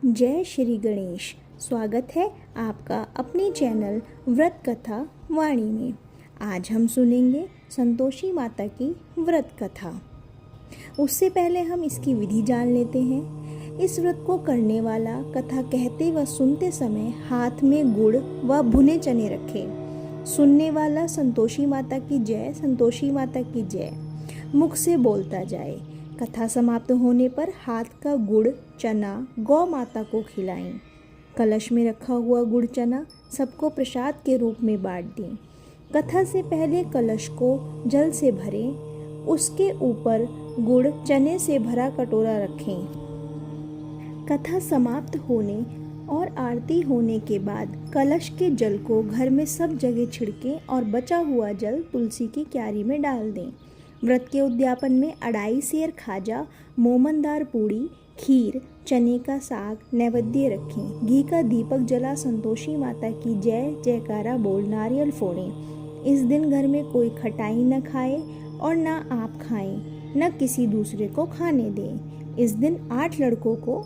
जय श्री गणेश। स्वागत है आपका अपने चैनल व्रत कथा वाणी में। आज हम सुनेंगे संतोषी माता की व्रत कथा। उससे पहले हम इसकी विधि जान लेते हैं। इस व्रत को करने वाला कथा कहते व सुनते समय हाथ में गुड़ व भुने चने रखे। सुनने वाला संतोषी माता की जय, संतोषी माता की जय मुख से बोलता जाए। कथा समाप्त होने पर हाथ का गुड़ चना गौ माता को खिलाएं। कलश में रखा हुआ गुड़ चना सबको प्रसाद के रूप में बांट दें। कथा से पहले कलश को जल से भरें, उसके ऊपर गुड़ चने से भरा कटोरा रखें। कथा समाप्त होने और आरती होने के बाद कलश के जल को घर में सब जगह छिड़कें और बचा हुआ जल तुलसी की क्यारी में डाल दें। व्रत के उद्यापन में अढ़ाई सेर खाजा, मोमनदार पूड़ी, खीर, चने का साग नैवेद्य रखें। घी का दीपक जला संतोषी माता की जय जयकारा बोल नारियल फोड़ें। इस दिन घर में कोई खटाई न खाए और न आप खाएं, न किसी दूसरे को खाने दें। इस दिन 8 लड़कों को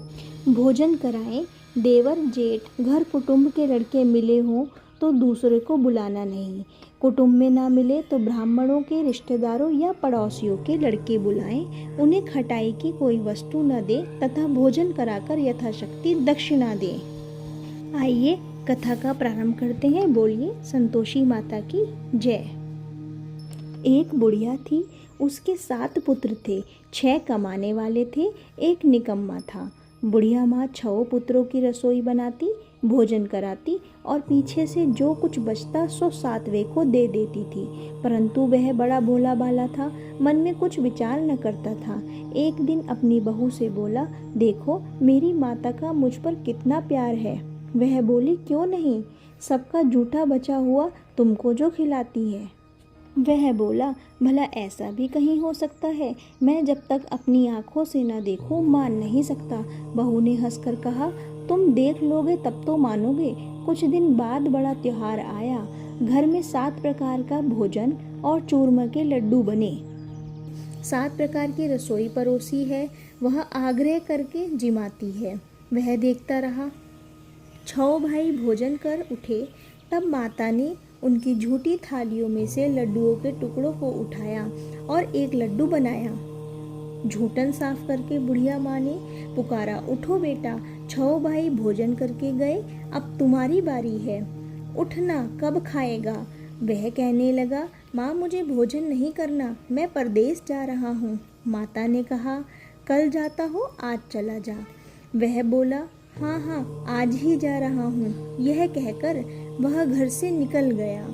भोजन कराएं। देवर जेठ घर कुटुंब के लड़के मिले हों तो दूसरे को बुलाना नहीं। कुटुंब में ना मिले तो ब्राह्मणों के रिश्तेदारों या पड़ोसियों के लड़के बुलाएं। उन्हें खटाई की कोई वस्तु न दे तथा भोजन कराकर यथाशक्ति दक्षिणा दें। आइए कथा का प्रारंभ करते हैं। बोलिए संतोषी माता की जय। एक बुढ़िया थी, उसके 7 पुत्र थे। 6 कमाने वाले थे, एक निकम्मा था। बुढ़िया माँ 6 पुत्रों की रसोई बनाती, भोजन कराती और पीछे से जो कुछ बचता सो 7वें को दे देती थी। परंतु वह बड़ा भोला भाला था, मन में कुछ विचार न करता था। एक दिन अपनी बहू से बोला, देखो मेरी माता का मुझ पर कितना प्यार है। वह बोली, क्यों नहीं, सबका जूठा बचा हुआ तुमको जो खिलाती है। वह बोला, भला ऐसा भी कहीं हो सकता है? मैं जब तक अपनी आंखों से न देखूं मान नहीं सकता। बहू ने हंसकर कहा, तुम देख लोगे तब तो मानोगे। कुछ दिन बाद बड़ा त्योहार आया। घर में 7 प्रकार का भोजन और चूरमा के लड्डू बने। 7 प्रकार की रसोई परोसी है। वह आग्रह करके जिमाती है। वह देखता रहा। 6 भाई भोजन कर उठे। तब माता ने उनकी झूठी थालियों में से लड्डुओं के टुकड़ों को उठाया और एक लड्डू बनाया। झूठन साफ करके बुढ़िया माँ ने पुकारा, उठो बेटा, 6 भाई भोजन करके गए, अब तुम्हारी बारी है, उठना, कब खाएगा? वह कहने लगा, माँ मुझे भोजन नहीं करना, मैं परदेश जा रहा हूँ। माता ने कहा, कल जाता हो, आज चला जा। वह बोला, हाँ हाँ आज ही जा रहा हूँ। यह कहकर वह घर से निकल गया।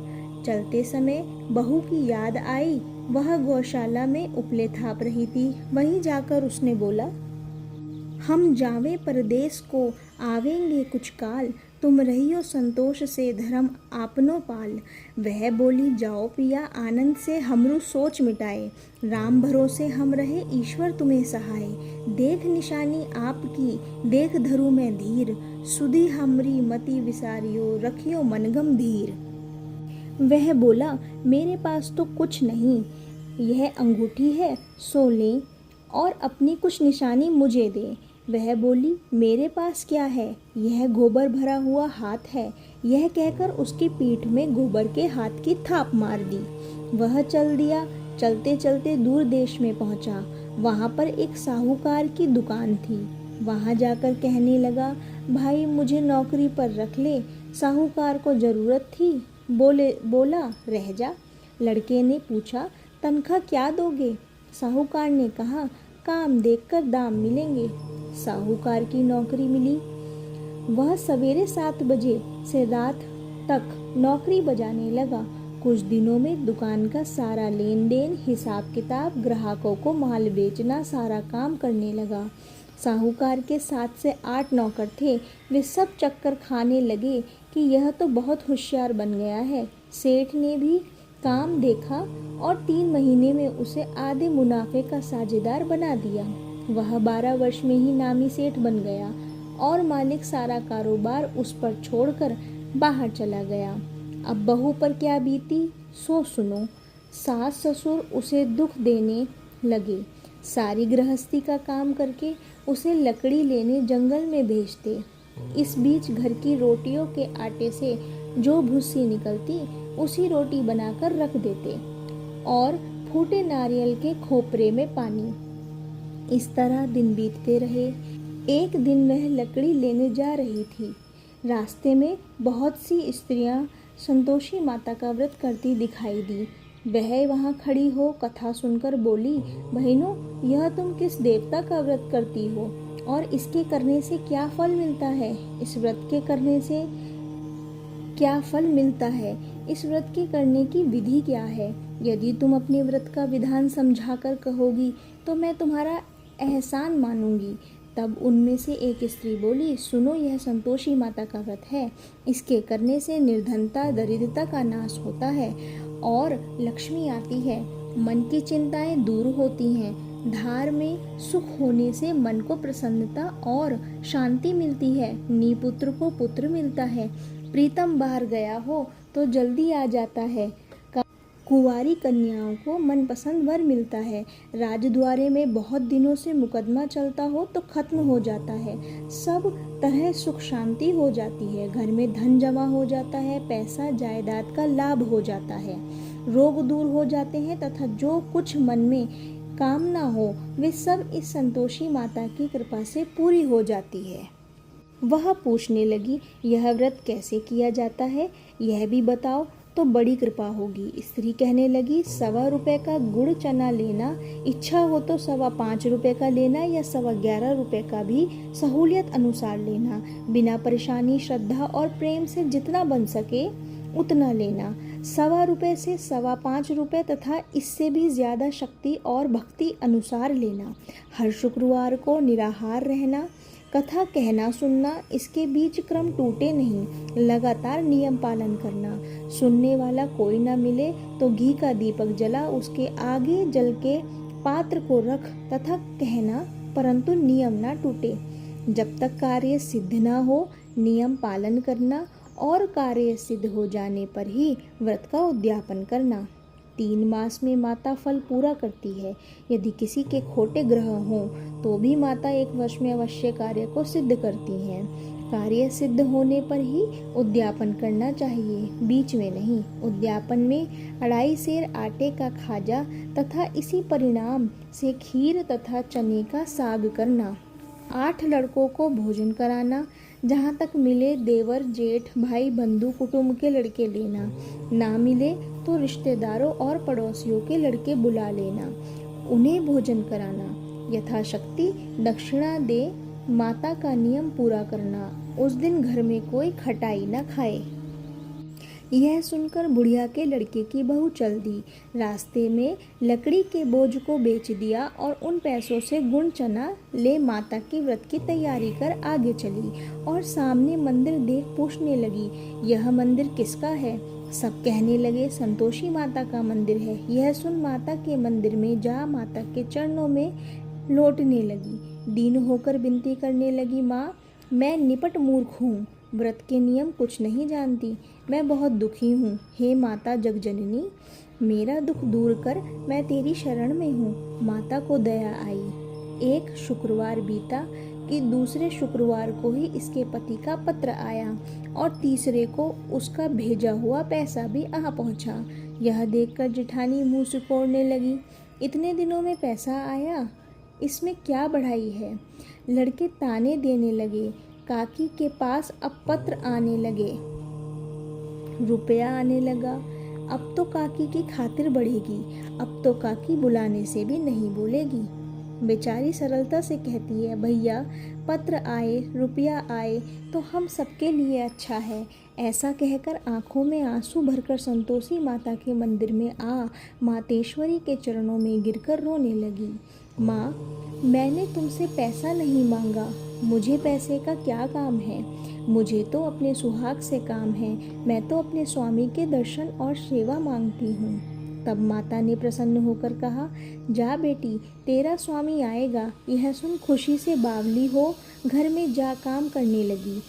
चलते समय बहू की याद आई। वह गौशाला में उपले थाप रही थी। वहीं जाकर उसने बोला, हम जावे परदेश को, आवेंगे कुछ काल, तुम रहियो संतोष से धर्म आपनो पाल। वह बोली, जाओ पिया आनंद से हमरू सोच मिटाए, राम भरोसे हम रहे ईश्वर तुम्हें सहाय। देख निशानी आपकी, देख धरू मैं धीर, सुधी हमरी मति विसारियो, रखियो मन गंभीर। वह बोला, मेरे पास तो कुछ नहीं, यह अंगूठी है, सो ले और अपनी कुछ निशानी मुझे दे। वह बोली, मेरे पास क्या है, यह गोबर भरा हुआ हाथ है। यह कहकर उसकी पीठ में गोबर के हाथ की थाप मार दी। वह चल दिया। चलते चलते दूर देश में पहुंचा। वहां पर एक साहूकार की दुकान थी। वहां जाकर कहने लगा, भाई मुझे नौकरी पर रख ले। साहूकार को जरूरत थी। बोला, रह जा। लड़के ने पूछा, तनख्वाह क्या दोगे? साहूकार ने कहा, काम देखकर दाम मिलेंगे। साहूकार की नौकरी मिली। वह सवेरे 7 बजे से रात तक नौकरी बजाने लगा। कुछ दिनों में दुकान का सारा लेन देन, हिसाब किताब, ग्राहकों को माल बेचना, सारा काम करने लगा। साहूकार के 7 से 8 नौकर थे। वे सब चक्कर खाने लगे कि यह तो बहुत होशियार बन गया है। सेठ ने भी काम देखा और 3 महीने में उसे आधे मुनाफे का साझेदार बना दिया। वह 12 वर्ष में ही नामी सेठ बन गया और मालिक सारा कारोबार उस पर छोड़कर बाहर चला गया। अब बहू पर क्या बीती सो सुनो। सास ससुर उसे दुख देने लगे। सारी गृहस्थी का काम करके उसे लकड़ी लेने जंगल में भेजते। इस बीच घर की रोटियों के आटे से जो भूसी निकलती उसी रोटी बनाकर रख देते और फूटे नारियल के खोपरे में पानी। इस तरह दिन बीतते रहे। एक दिन वह लकड़ी लेने जा रही थी। रास्ते में बहुत सी स्त्रियां संतोषी माता का व्रत करती दिखाई दी। वह वहां खड़ी हो कथा सुनकर बोली, बहनों, यह तुम किस देवता का व्रत करती हो और इसके करने से क्या फल मिलता है? इस व्रत के करने से क्या फल मिलता है? इस व्रत के करने की विधि क्या है? यदि तुम अपने व्रत का विधान समझाकर कहोगी तो मैं तुम्हारा एहसान मानूंगी। तब उनमें से एक स्त्री बोली, सुनो, यह संतोषी माता का व्रत है। इसके करने से निर्धनता दरिद्रता का नाश होता है और लक्ष्मी आती है। मन की चिंताएं दूर होती हैं। धार में सुख होने से मन को प्रसन्नता और शांति मिलती है। निपुत्र को पुत्र मिलता है। प्रीतम बाहर गया हो तो जल्दी आ जाता है। कुंवारी कन्याओं को मनपसंद वर मिलता है। राजद्वारे में बहुत दिनों से मुकदमा चलता हो तो खत्म हो जाता है। सब तरह सुख शांति हो जाती है। घर में धन जमा हो जाता है। पैसा जायदाद का लाभ हो जाता है। रोग दूर हो जाते हैं तथा जो कुछ मन में कामना हो वे सब इस संतोषी माता की कृपा से पूरी हो जाती है। वह पूछने लगी, यह व्रत कैसे किया जाता है, यह भी बताओ तो बड़ी कृपा होगी। स्त्री कहने लगी, 1.25 रुपये का गुड़ चना लेना, इच्छा हो तो 5.25 रुपये का लेना या 11.25 रुपये का भी सहूलियत अनुसार लेना। बिना परेशानी, श्रद्धा और प्रेम से जितना बन सके उतना लेना। 1.25 रुपये से 5.25 रुपये तथा इससे भी ज़्यादा शक्ति और भक्ति अनुसार लेना। हर शुक्रवार को निराहार रहना। कथा कहना सुनना, इसके बीच क्रम टूटे नहीं। लगातार नियम पालन करना। सुनने वाला कोई ना मिले तो घी का दीपक जला उसके आगे जल के पात्र को रख तथा कहना, परंतु नियम ना टूटे। जब तक कार्य सिद्ध ना हो नियम पालन करना और कार्य सिद्ध हो जाने पर ही व्रत का उद्यापन करना। 3 मास में माता फल पूरा करती है। यदि किसी के खोटे ग्रह हों तो भी माता 1 वर्ष में अवश्य कार्य को सिद्ध करती हैं। कार्य सिद्ध होने पर ही उद्यापन करना चाहिए, बीच में नहीं। उद्यापन में 2.5 सेर आटे का खाजा तथा इसी परिणाम से खीर तथा चने का साग करना। 8 लड़कों को भोजन कराना। जहाँ तक मिले देवर जेठ भाई बंधु कुटुंब के लड़के लेना। ना मिले तो रिश्तेदारों और पड़ोसियों के लड़के बुला लेना। उन्हें भोजन कराना। यथाशक्ति दक्षिणा दे माता का नियम पूरा करना। उस दिन घर में कोई खटाई न खाए। यह सुनकर बुढ़िया के लड़के की बहू चल दी। रास्ते में लकड़ी के बोझ को बेच दिया और उन पैसों से गुड़ चना ले माता की व्रत की तैयारी कर आगे चली और सामने मंदिर देख पूछने लगी, यह मंदिर किसका है? सब कहने लगे, संतोषी माता का मंदिर है। यह सुन माता के मंदिर में जा माता के चरणों में लौटने लगी। दीन होकर विनती करने लगी, माँ, मैं निपट मूर्ख हूँ, व्रत के नियम कुछ नहीं जानती, मैं बहुत दुखी हूँ। हे माता जगजननी, मेरा दुख दूर कर, मैं तेरी शरण में हूँ। माता को दया आई। एक शुक्रवार बीता कि दूसरे शुक्रवार को ही इसके पति का पत्र आया और तीसरे को उसका भेजा हुआ पैसा भी आ पहुँचा। यह देखकर जेठानी मुँह सिकोड़ने लगी, इतने दिनों में पैसा आया, इसमें क्या बढ़ाई है? लड़के ताने देने लगे। काकी के पास अब पत्र आने लगे, रुपया आने लगा। अब तो काकी की खातिर बढ़ेगी, अब तो काकी बुलाने से भी नहीं बोलेगी। बेचारी सरलता से कहती है, भैया पत्र आए रुपया आए तो हम सबके लिए अच्छा है। ऐसा कहकर आंखों में आंसू भरकर संतोषी माता के मंदिर में आ मातेश्वरी के चरणों में गिरकर रोने लगी। माँ, मैंने तुमसे पैसा नहीं मांगा, मुझे पैसे का क्या काम है? मुझे तो अपने सुहाग से काम है, मैं तो अपने स्वामी के दर्शन और सेवा मांगती हूँ। तब माता ने प्रसन्न होकर कहा, जा बेटी, तेरा स्वामी आएगा। यह सुन खुशी से बावली हो घर में जा काम करने लगी।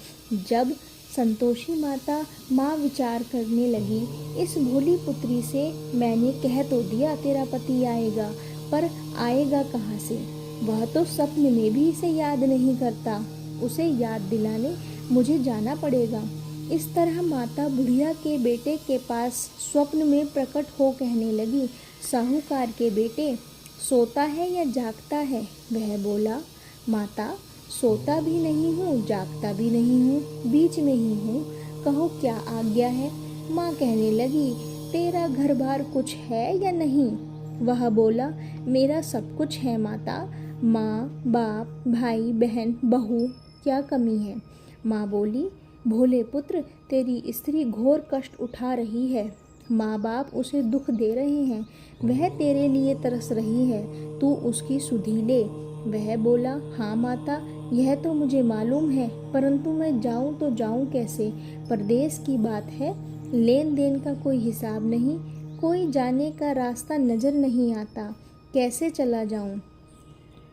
जब संतोषी माता माँ विचार करने लगी, इस भोली पुत्री से मैंने कह तो दिया तेरा पति आएगा, पर आएगा कहाँ से? वह तो स्वप्न में भी इसे याद नहीं करता। उसे याद दिलाने मुझे जाना पड़ेगा। इस तरह माता बुढ़िया के बेटे के पास स्वप्न में प्रकट हो कहने लगी, साहूकार के बेटे, सोता है या जागता है? वह बोला, माता सोता भी नहीं हूँ, जागता भी नहीं हूँ, बीच में ही हूँ, कहो क्या आज्ञा है? माँ कहने लगी, तेरा घर बार कुछ है या नहीं? वह बोला, मेरा सब कुछ है माता, माँ बाप भाई बहन बहू, क्या कमी है? माँ बोली, भोले पुत्र, तेरी स्त्री घोर कष्ट उठा रही है, माँ बाप उसे दुख दे रहे हैं, वह तेरे लिए तरस रही है, तू उसकी सुधि ले। वह बोला, हाँ माता, यह तो मुझे मालूम है, परंतु मैं जाऊँ तो जाऊँ कैसे? परदेश की बात है, लेन देन का कोई हिसाब नहीं, कोई जाने का रास्ता नजर नहीं आता, कैसे चला जाऊँ?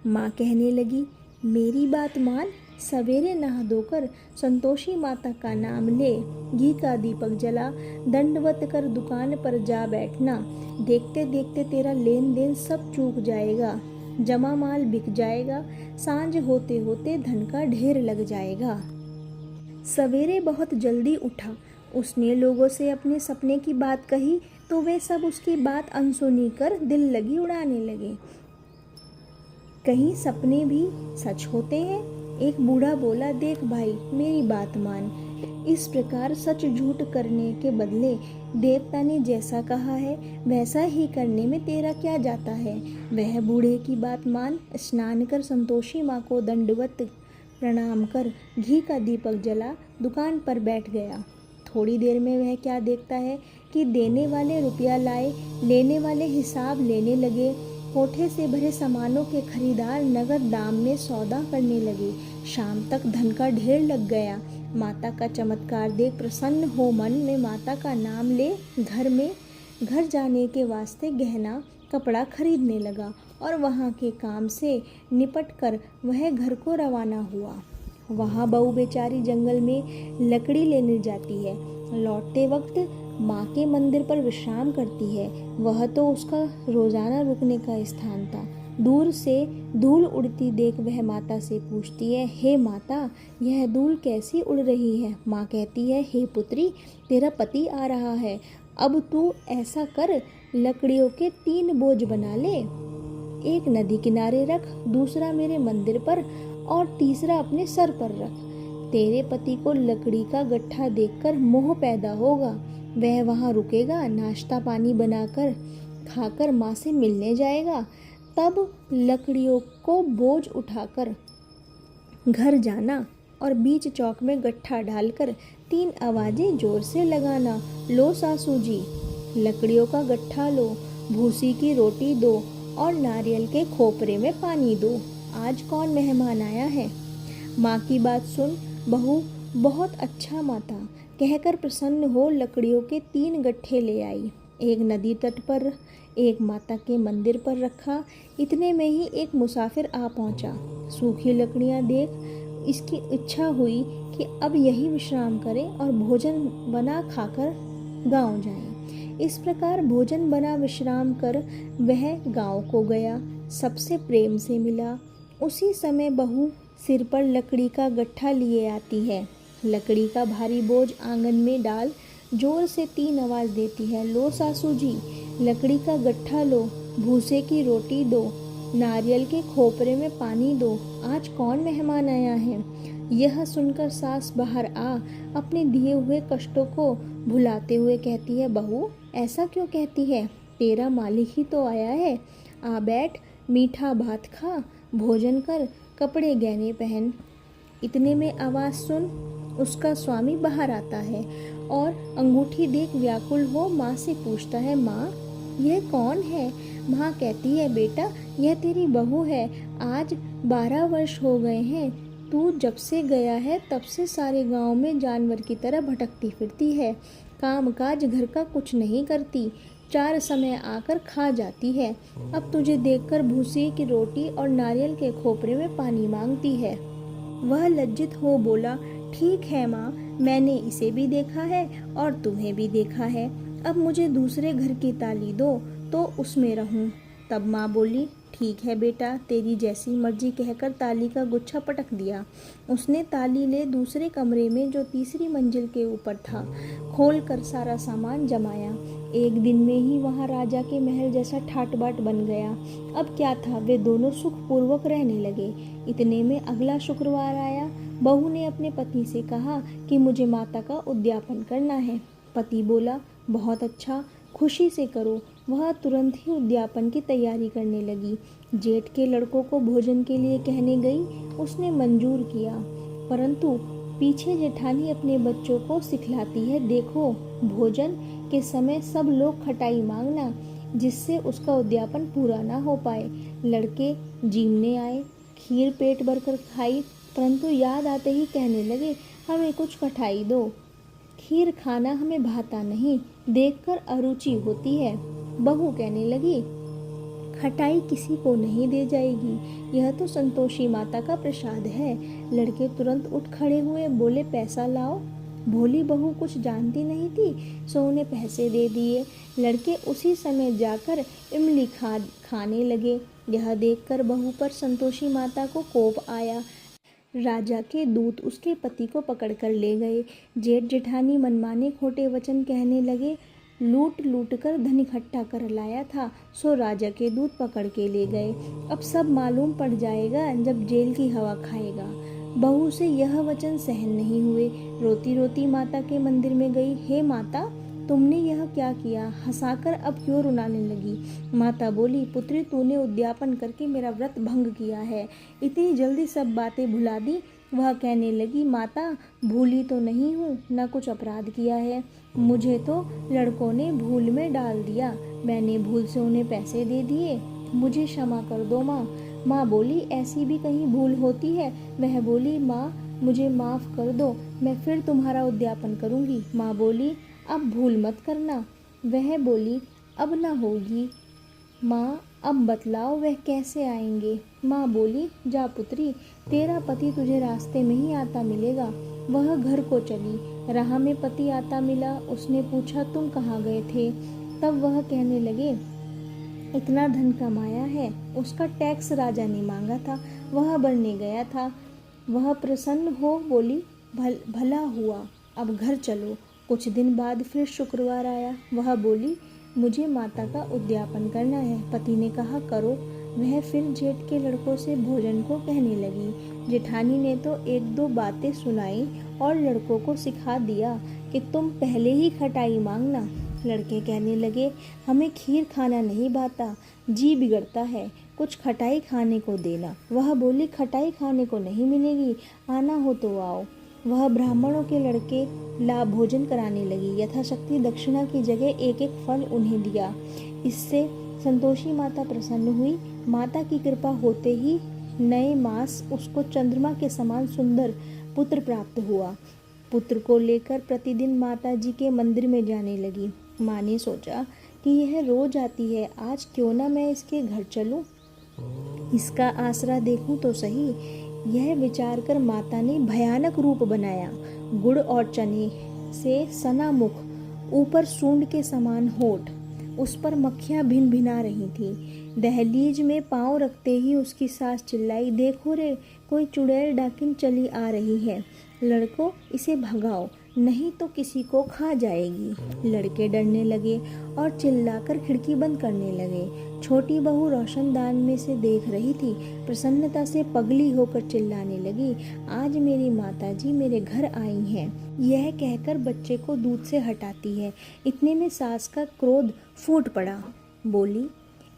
माँ कहने लगी, मेरी बात मान, सवेरे नहा धोकर संतोषी माता का नाम ले, घी का दीपक जला, दंडवत कर दुकान पर जा बैठना। देखते देखते तेरा लेन देन सब चूक जाएगा, जमा माल बिक जाएगा, सांझ होते होते धन का ढेर लग जाएगा। सवेरे बहुत जल्दी उठा, उसने लोगों से अपने सपने की बात कही तो वे सब उसकी बात अनसुनी कर दिल लगी उड़ाने लगे। कहीं सपने भी सच होते हैं? एक बूढ़ा बोला, देख भाई, मेरी बात मान, इस प्रकार सच झूठ करने के बदले देवता ने जैसा कहा है वैसा ही करने में तेरा क्या जाता है? वह बूढ़े की बात मान, स्नान कर संतोषी माँ को दंडवत प्रणाम कर घी का दीपक जला दुकान पर बैठ गया। थोड़ी देर में वह क्या देखता है कि देने वाले रुपया लाए, लेने वाले हिसाब लेने लगे, कोठे से भरे सामानों के खरीदार नगद दाम में सौदा करने लगे। शाम तक धन का ढेर लग गया। माता का चमत्कार देख प्रसन्न हो मन में माता का नाम ले घर जाने के वास्ते गहना कपड़ा खरीदने लगा और वहाँ के काम से निपट कर वह घर को रवाना हुआ। वहाँ बहू बेचारी जंगल में लकड़ी लेने जाती है। लौटते वक्त माँ के मंदिर पर विश्राम करती है। वह तो उसका रोजाना रुकने का स्थान था। दूर से धूल उड़ती देख वह माता से पूछती है, हे माता, यह धूल कैसी उड़ रही है? माँ कहती है, हे पुत्री, तेरा पति आ रहा है, अब तू ऐसा कर, लकड़ियों के 3 बोझ बना ले, एक नदी किनारे रख, दूसरा मेरे मंदिर पर और तीसरा अपने सर पर रख। तेरे पति को लकड़ी का गट्ठा देखकर मोह पैदा होगा, वह वहाँ रुकेगा, नाश्ता पानी बनाकर खाकर माँ से मिलने जाएगा, तब लकड़ियों को बोझ उठाकर घर जाना और बीच चौक में गट्ठा डालकर 3 आवाजें जोर से लगाना, लो सासू जी, लकड़ियों का गट्ठा लो, भूसी की रोटी दो और नारियल के खोपरे में पानी दो, आज कौन मेहमान आया है? माँ की बात सुन बहू, बहुत अच्छा माता, कहकर प्रसन्न हो लकड़ियों के 3 गट्ठे ले आई। एक नदी तट पर, एक माता के मंदिर पर रखा। इतने में ही एक मुसाफिर आ पहुंचा। सूखी लकड़ियां देख इसकी इच्छा हुई कि अब यही विश्राम करें और भोजन बना खाकर गांव जाएं। इस प्रकार भोजन बना विश्राम कर वह गांव को गया, सबसे प्रेम से मिला। उसी समय बहू सिर पर लकड़ी का गट्ठा लिए आती है। लकड़ी का भारी बोझ आंगन में डाल जोर से 3 आवाज देती है, लो सासू जी, लकड़ी का गट्ठा लो, भूसे की रोटी दो, नारियल के खोपरे में पानी दो, आज कौन मेहमान आया है? यह सुनकर सास बाहर आ अपने दिए हुए कष्टों को भुलाते हुए कहती है, बहू ऐसा क्यों कहती है? तेरा मालिक ही तो आया है, आ बैठ, मीठा भात खा, भोजन कर, कपड़े गहने पहन। इतने में आवाज़ सुन उसका स्वामी बाहर आता है और अंगूठी देख व्याकुल हो माँ से पूछता है, माँ यह कौन है? माँ कहती है, बेटा यह तेरी बहू है, आज 12 वर्ष हो गए हैं, तू जब से गया है तब से सारे गांव में जानवर की तरह भटकती फिरती है, काम काज घर का कुछ नहीं करती, 4 समय आकर खा जाती है, अब तुझे देखकर भूसे की रोटी और नारियल के खोपरे में पानी मांगती है। वह लज्जित हो बोला, ठीक है माँ, मैंने इसे भी देखा है और तुम्हें भी देखा है, अब मुझे दूसरे घर की ताली दो तो उसमें रहूं। तब माँ बोली, ठीक है बेटा, तेरी जैसी मर्जी कहकर ताली का गुच्छा पटक दिया। उसने ताली ले दूसरे कमरे में जो तीसरी मंजिल के ऊपर था खोल कर सारा सामान जमाया। एक दिन में ही वहाँ राजा के महल जैसा ठाट बाट बन गया। अब क्या था, वे दोनों सुखपूर्वक रहने लगे। इतने में अगला शुक्रवार आया। बहू ने अपने पति से कहा कि मुझे माता का उद्यापन करना है। पति बोला, बहुत अच्छा, खुशी से करो। वह तुरंत ही उद्यापन की तैयारी करने लगी। जेठ के लड़कों को भोजन के लिए कहने गई। उसने मंजूर किया, परंतु पीछे जेठानी अपने बच्चों को सिखलाती है, देखो भोजन के समय सब लोग खटाई मांगना, जिससे उसका उद्यापन पूरा ना हो पाए। लड़के जीमने आए, खीर पेट भरकर खाई, परंतु याद आते ही कहने लगे, हमें कुछ खटाई दो। खीर खाना हमें भाता नहीं, देखकर अरुचि होती है। बहू कहने लगी, खटाई किसी को नहीं दे जाएगी, यह तो संतोषी माता का प्रसाद है। लड़के तुरंत उठ खड़े हुए, बोले, पैसा लाओ। भोली बहू कुछ जानती नहीं थी, सो उन्हें पैसे दे दिए। लड़के उसी समय जाकर इमली खाने लगे। यह देखकर बहू पर संतोषी माता को कोप आया। राजा के दूत उसके पति को पकड़ कर ले गए। जेठ जेठानी मनमाने खोटे वचन कहने लगे। लूट लूट कर धन इकट्ठा कर लाया था, सो राजा के दूत पकड़ के ले गए। अब सब मालूम पड़ जाएगा जब जेल की हवा खाएगा। बहू से यह वचन सहन नहीं हुए। रोती रोती माता के मंदिर में गई। हे माता, तुमने यह क्या किया? हंसाकर अब क्यों रुलाने लगी? माता बोली, पुत्री, तूने उद्यापन करके मेरा व्रत भंग किया है। इतनी जल्दी सब बातें भुला दी। वह कहने लगी, माता, भूली तो नहीं हूँ, न कुछ अपराध किया है। मुझे तो लड़कों ने भूल में डाल दिया, मैंने भूल से उन्हें पैसे दे दिए, मुझे क्षमा कर दो माँ। माँ बोली, ऐसी भी कहीं भूल होती है? वह बोली, माँ, मुझे माफ़ कर दो, मैं फिर तुम्हारा उद्यापन करूँगी। माँ बोली, अब भूल मत करना। वह बोली, अब ना होगी। माँ, अब बतलाओ वह कैसे आएंगे? माँ बोली, जा पुत्री, तेरा पति तुझे रास्ते में ही आता मिलेगा। वह घर को चली। राह में पति आता मिला। उसने पूछा, तुम कहाँ गए थे? तब वह कहने लगे, इतना धन कमाया है, उसका टैक्स राजा ने मांगा था, वह भरने गया था। वह प्रसन्न हो बोली, भला हुआ, अब घर चलो। कुछ दिन बाद फिर शुक्रवार आया। वह बोली, मुझे माता का उद्यापन करना है। पति ने कहा, करो। वह फिर जेठ के लड़कों से भोजन को कहने लगी। जेठानी ने तो एक दो बातें सुनाई और लड़कों को सिखा दिया कि तुम पहले ही खटाई मांगना। लड़के कहने लगे, हमें खीर खाना नहीं भाता, जी बिगड़ता है, कुछ खटाई खाने को देना। वह बोली, खटाई खाने को नहीं मिलेगी, आना हो तो आओ। वह ब्राह्मणों के लड़के ला भोजन कराने लगी। यथाशक्ति दक्षिणा की जगह एक एक फल उन्हें दिया। इससे संतोषी माता प्रसन्न हुई। माता की कृपा होते ही नए मास उसको चंद्रमा के समान सुंदर पुत्र प्राप्त हुआ। पुत्र को लेकर प्रतिदिन माता जी के मंदिर में जाने लगी। माँ ने सोचा कि यह रोज आती है, आज क्यों ना मैं इसके घर चलूं, इसका आसरा देखूं तो सही। यह विचार कर माता ने भयानक रूप बनाया। गुड़ और चने से सना मुख, ऊपर सूंड के समान होठ, उस पर मक्खियाँ भिन भिना रही थीं। दहलीज में पांव रखते ही उसकी सास चिल्लाई, देखो रे, कोई चुड़ैल डाकिन चली आ रही है, लड़कों इसे भगाओ, नहीं तो किसी को खा जाएगी। लड़के डरने लगे और चिल्लाकर खिड़की बंद करने लगे। छोटी बहू रोशनदान में से देख रही थी। प्रसन्नता से पगली होकर चिल्लाने लगी, आज मेरी माताजी मेरे घर आई हैं। यह कहकर बच्चे को दूध से हटाती है। इतने में सास का क्रोध फूट पड़ा। बोली,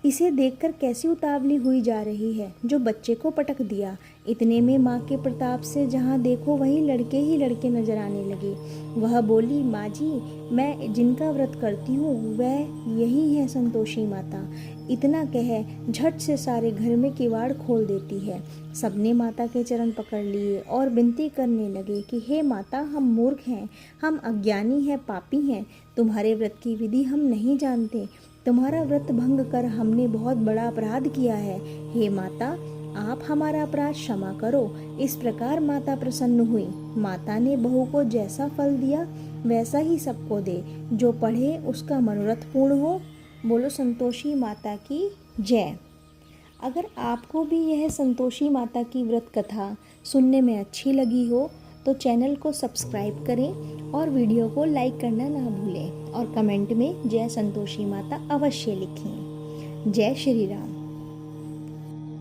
इसे देखकर कैसी उतावली हुई जा रही है, जो बच्चे को पटक दिया। इतने में माँ के प्रताप से जहाँ देखो वहीं लड़के ही लड़के नजर आने लगे। वह बोली, माँ जी, मैं जिनका व्रत करती हूँ वह यही है संतोषी माता। इतना कह झट से सारे घर में किवाड़ खोल देती है। सबने माता के चरण पकड़ लिए और विनती करने लगे कि हे माता, हम मूर्ख हैं, हम अज्ञानी हैं, पापी हैं, तुम्हारे व्रत की विधि हम नहीं जानते, तुम्हारा व्रत भंग कर हमने बहुत बड़ा अपराध किया है। हे माता, आप हमारा अपराध क्षमा करो। इस प्रकार माता प्रसन्न हुई। माता ने बहू को जैसा फल दिया वैसा ही सबको दे, जो पढ़े उसका मनोरथ पूर्ण हो। बोलो संतोषी माता की जय। अगर आपको भी यह संतोषी माता की व्रत कथा सुनने में अच्छी लगी हो तो चैनल को सब्सक्राइब करें और वीडियो को लाइक करना ना भूलें और कमेंट में जय संतोषी माता अवश्य लिखें। जय श्री राम।